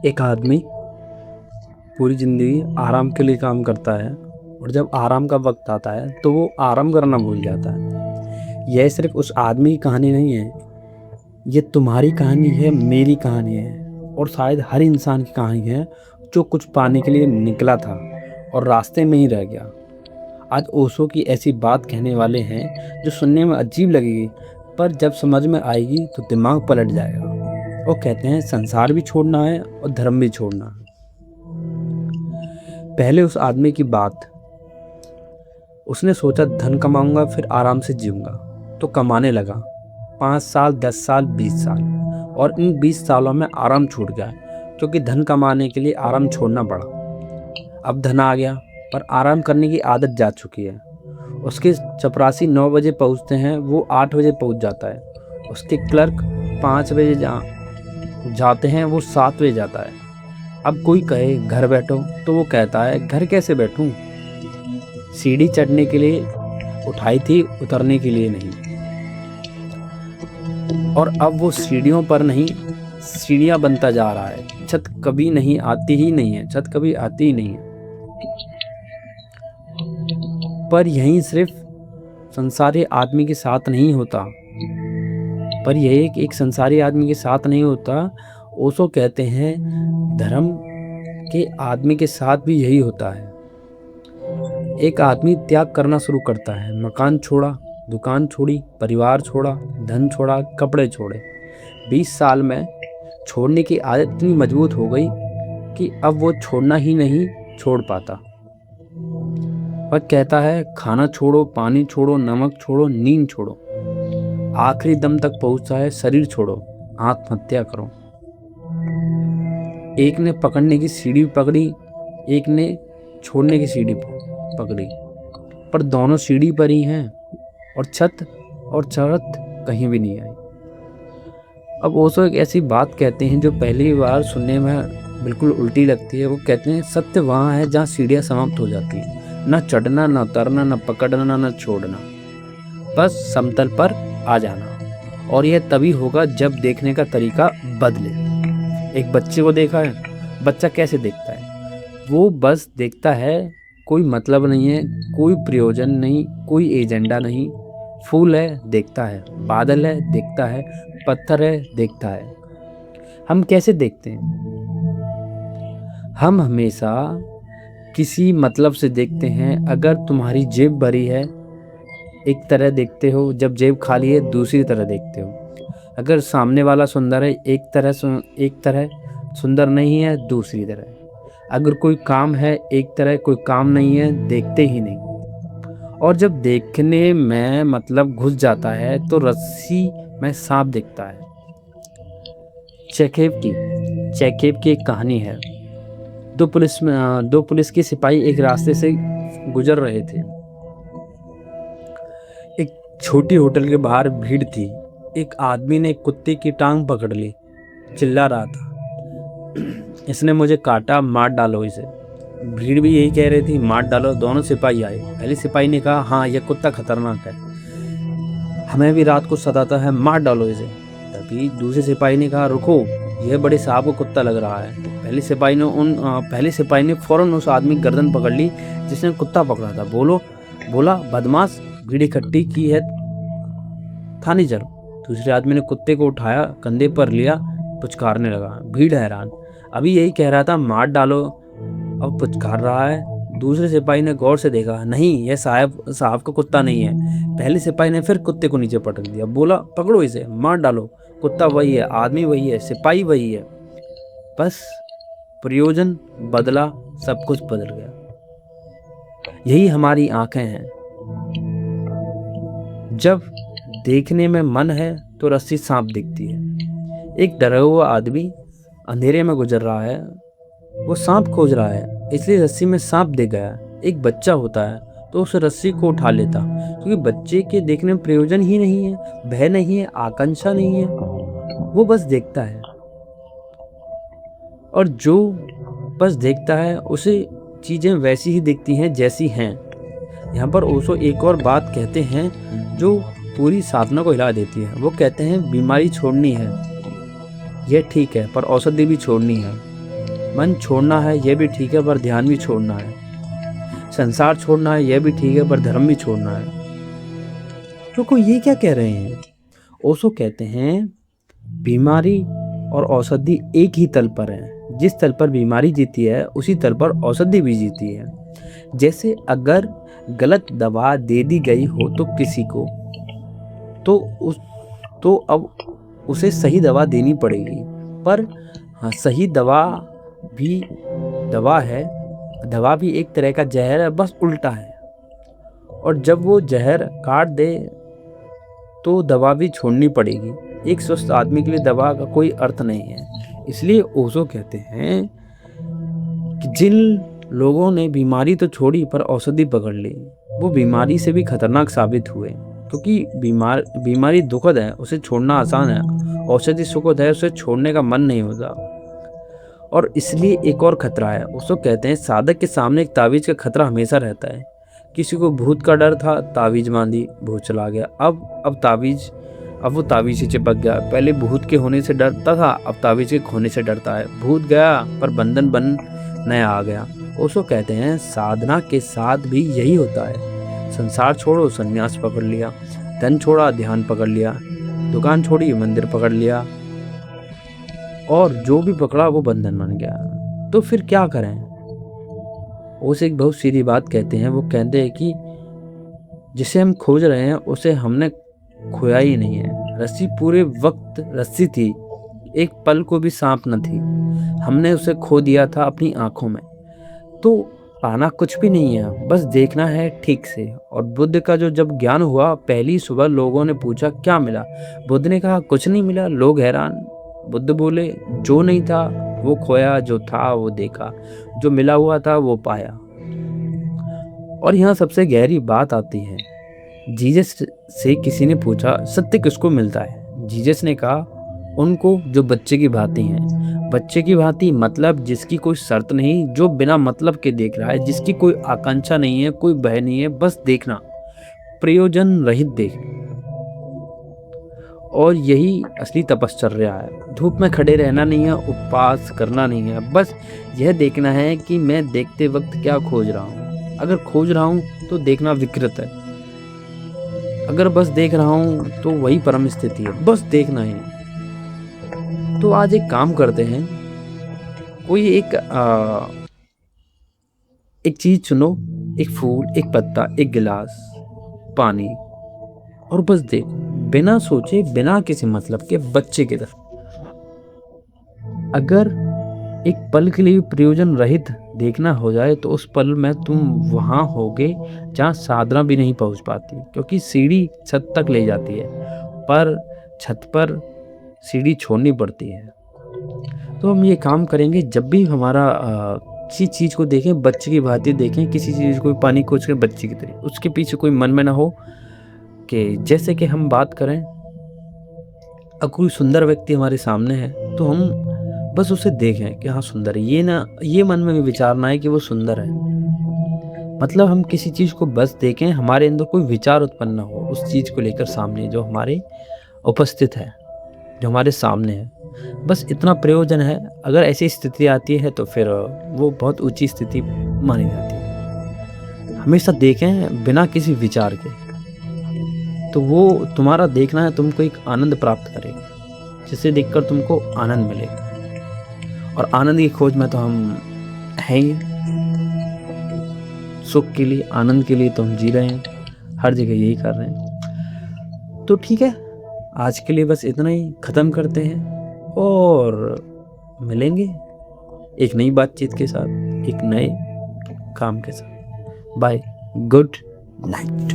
एक आदमी पूरी ज़िंदगी आराम के लिए काम करता है और जब आराम का वक्त आता है तो वो आराम करना भूल जाता है। यह सिर्फ उस आदमी की कहानी नहीं है, ये तुम्हारी कहानी है, मेरी कहानी है और शायद हर इंसान की कहानी है जो कुछ पाने के लिए निकला था और रास्ते में ही रह गया। आज ओशो की ऐसी बात कहने वाले हैं जो सुनने में अजीब लगेगी, पर जब समझ में आएगी तो दिमाग पलट जाएगा। वो कहते हैं संसार भी छोड़ना है और धर्म भी छोड़ना है। पहले उस आदमी की बात, उसने सोचा धन कमाऊंगा फिर आराम से जीऊंगा, तो कमाने लगा 5 साल, 10 साल, 20 साल और इन 20 सालों में आराम छूट गया क्योंकि धन कमाने के लिए आराम छोड़ना पड़ा। अब धन आ गया पर आराम करने की आदत जा चुकी है। उसके चपरासी 9 बजे पहुंचते हैं, वो 8 बजे पहुंच जाता है। उसके क्लर्क 5 बजे जाते हैं, वो 7 बजे जाता है। अब कोई कहे घर बैठो तो वो कहता है घर कैसे बैठूं, सीढ़ी चढ़ने के लिए उठाई थी, उतरने के लिए नहीं। और अब वो सीढ़ियों पर नहीं, सीढ़ियां बनता जा रहा है। छत कभी नहीं आती ही नहीं है, छत कभी आती ही नहीं है। पर यही सिर्फ संसारी आदमी के साथ नहीं होता, पर यह एक संसारी आदमी के साथ नहीं होता। ओशो कहते हैं धर्म के आदमी के साथ भी यही होता है। एक आदमी त्याग करना शुरू करता है, मकान छोड़ा, दुकान छोड़ी, परिवार छोड़ा, धन छोड़ा, कपड़े छोड़े। 20 साल में छोड़ने की आदत इतनी मजबूत हो गई कि अब वो छोड़ना ही नहीं छोड़ पाता। वह कहता है खाना छोड़ो, पानी छोड़ो, नमक छोड़ो, नींद छोड़ो, आखिरी दम तक पहुंचता है शरीर छोड़ो, आत्महत्या करो। एक ने पकड़ने की सीढ़ी पकड़ी, एक ने छोड़ने की सीढ़ी पकड़ी, पर दोनों सीढ़ी पर ही हैं और छत कहीं भी नहीं आई। अब ओशो एक ऐसी बात कहते हैं जो पहली बार सुनने में बिल्कुल उल्टी लगती है। वो कहते हैं सत्य वहाँ है जहाँ सीढ़ियाँ समाप्त हो जाती हैं, न चढ़ना, न उतरना, न पकड़ना, न छोड़ना, बस समतल पर आ जाना। और यह तभी होगा जब देखने का तरीका बदले। एक बच्चे को देखा है, बच्चा कैसे देखता है? वो बस देखता है, कोई मतलब नहीं है, कोई प्रयोजन नहीं, कोई एजेंडा नहीं। फूल है देखता है, बादल है देखता है, पत्थर है देखता है। हम कैसे देखते हैं? हम हमेशा किसी मतलब से देखते हैं। अगर तुम्हारी जेब भरी है एक तरह देखते हो, जब जेब खाली है दूसरी तरह देखते हो। अगर सामने वाला सुंदर है एक तरह, सुंदर नहीं है दूसरी तरह। अगर कोई काम है एक तरह, कोई काम नहीं है, देखते ही नहीं। और जब देखने में मतलब घुस जाता है तो रस्सी में सांप दिखता है। चेखेव की एक कहानी है। दो पुलिस के सिपाही एक रास्ते से गुजर रहे थे। एक छोटी होटल के बाहर भीड़ थी। एक आदमी ने कुत्ते की टांग पकड़ ली, चिल्ला रहा था इसने मुझे काटा, मार डालो इसे। भीड़ भी यही कह रही थी, मार डालो। दोनों सिपाही आए। पहले सिपाही ने कहा हाँ यह कुत्ता खतरनाक है, हमें भी रात को सताता है, मार डालो इसे। तभी दूसरे सिपाही ने कहा रुको, यह बड़े साहब को कुत्ता लग रहा है। पहले सिपाही ने फौरन उस आदमी की गर्दन पकड़ ली जिसने कुत्ता पकड़ा था। बोला बदमाश, भीड़ इकट्ठी की है, थाने चलो। दूसरे आदमी ने कुत्ते को उठाया, कंधे पर लिया, पुचकारने लगा। भीड़ हैरान, अभी यही कह रहा था मार डालो, अब पुचकार रहा है। दूसरे सिपाही ने गौर से देखा, नहीं यह साहब का कुत्ता नहीं है। पहले सिपाही ने फिर कुत्ते को नीचे पटक दिया, बोला पकड़ो इसे, मार डालो। कुत्ता वही है, आदमी वही है, सिपाही वही है, बस प्रयोजन बदला, सब कुछ बदल गया। यही हमारी आंखें हैं। जब देखने में मन है तो रस्सी सांप दिखती है। एक डरा हुआ आदमी अंधेरे में गुजर रहा है, वो सांप खोज रहा है, इसलिए रस्सी में सांप दिख गया। एक बच्चा होता है तो उस रस्सी को उठा लेता, क्योंकि बच्चे के देखने में प्रयोजन ही नहीं है, भय नहीं है, आकांक्षा नहीं है, वो बस देखता है। और जो बस देखता है उसे चीज़ें वैसी ही दिखती हैं जैसी हैं। यहाँ पर ओशो एक और बात कहते हैं जो पूरी साधना को हिला देती है। वो कहते हैं बीमारी छोड़नी है, यह ठीक है, पर औषधि भी छोड़नी है। मन छोड़ना है यह भी ठीक है, पर ध्यान भी छोड़ना है। संसार छोड़ना है यह भी ठीक है, पर धर्म भी छोड़ना है। तो ये क्या कह रहे हैं? ओशो कहते हैं बीमारी और औषधि एक ही तल पर है। जिस तल पर बीमारी जीती है उसी तल पर औषधि भी जीती है। जैसे अगर गलत दवा दे दी गई हो तो किसी को, तो अब उसे सही दवा देनी पड़ेगी। पर हाँ, सही दवा भी दवा है, दवा भी एक तरह का जहर है, बस उल्टा है। और जब वो जहर काट दे तो दवा भी छोड़नी पड़ेगी। एक स्वस्थ आदमी के लिए दवा का कोई अर्थ नहीं है। इसलिए ओशो कहते हैं कि जिन लोगों ने बीमारी तो छोड़ी पर औषधि पकड़ ली, वो बीमारी से भी खतरनाक साबित हुए। क्योंकि बीमारी दुखद है, उसे छोड़ना आसान है। औषधि सुखद है, उसे छोड़ने का मन नहीं होता। और इसलिए एक और खतरा है। ओशो कहते हैं साधक के सामने एक तावीज का खतरा हमेशा रहता है। किसी को भूत का डर था, तावीज बांधी, भूत चला गया। अब वो तावीज से चिपक गया। पहले भूत के होने से डरता था, अब तावीज के खोने से डरता है। भूत गया पर बंधन बन नया आ गया। ओशो कहते हैं साधना के साथ भी यही होता है। संसार छोड़ो, संन्यास पकड़ लिया। धन छोड़ा, ध्यान पकड़ लिया। दुकान छोड़ी, मंदिर पकड़ लिया। और जो भी पकड़ा वो बंधन बन गया। तो फिर क्या करें? ओशो एक बहुत सीधी बात कहते हैं। वो कहते हैं कि जिसे हम खोज रहे हैं उसे हमने खोया ही नहीं है। रस्सी पूरे वक्त रस्सी थी, एक पल को भी सांप न थी। हमने उसे खो दिया था अपनी आंखों में। तो पाना कुछ भी नहीं है, बस देखना है ठीक से। और बुद्ध का जब ज्ञान हुआ, पहली सुबह लोगों ने पूछा क्या मिला? बुद्ध ने कहा कुछ नहीं मिला। लोग हैरान। बुद्ध बोले जो नहीं था वो खोया, जो था वो देखा, जो मिला हुआ था वो पाया। और यहाँ सबसे गहरी बात आती है। जीसस से किसी ने पूछा सत्य किसको मिलता है? जीसस ने कहा उनको जो बच्चे की भांति हैं। बच्चे की भांति मतलब जिसकी कोई शर्त नहीं, जो बिना मतलब के देख रहा है, जिसकी कोई आकांक्षा नहीं है, कोई भय नहीं है, बस देखना, प्रयोजन रहित देखना। और यही असली तपश्चर्या है। धूप में खड़े रहना नहीं है, उपवास करना नहीं है, बस यह देखना है कि मैं देखते वक्त क्या खोज रहा हूँ। अगर खोज रहा हूँ तो देखना विकृत है। अगर बस देख रहा हूँ तो वही परम स्थिति है, बस देखना ही। तो आज एक काम करते हैं, कोई एक चीज चुनो, एक फूल, एक पत्ता, एक गिलास पानी, और बस देखो, बिना सोचे, बिना किसी मतलब के, बच्चे की तरफ। अगर एक पल के लिए प्रयोजन रहित देखना हो जाए तो उस पल में तुम वहां होगे जहां साधना भी नहीं पहुंच पाती। क्योंकि सीढ़ी छत तक ले जाती है, पर छत पर सीढ़ी छोड़नी पड़ती है। तो हम ये काम करेंगे, जब भी हमारा किसी चीज़ को देखें बच्चे की भांति देखें। किसी चीज़ को पानी को उसके बच्चे की तरह, उसके पीछे कोई मन में ना हो कि जैसे कि हम बात करें, अगर कोई सुंदर व्यक्ति हमारे सामने है तो हम बस उसे देखें कि हाँ सुंदर है। ये मन में भी विचार ना है कि वो सुंदर है। मतलब हम किसी चीज़ को बस देखें, हमारे अंदर कोई विचार उत्पन्न ना हो उस चीज़ को लेकर सामने, जो हमारे उपस्थित है, जो हमारे सामने है। बस इतना प्रयोजन है। अगर ऐसी स्थिति आती है तो फिर वो बहुत ऊंची स्थिति मानी जाती है। हमेशा देखें बिना किसी विचार के, तो वो तुम्हारा देखना है तुमको एक आनंद प्राप्त करेगा, जिसे देखकर तुमको आनंद मिलेगा। और आनंद की खोज में तो हम हैं ही। सुख के लिए, आनंद के लिए तो हम जी रहे हैं, हर जगह यही कर रहे हैं। तो ठीक है, आज के लिए बस इतना ही ख़त्म करते हैं और मिलेंगे एक नई बातचीत के साथ, एक नए काम के साथ। Bye, good night.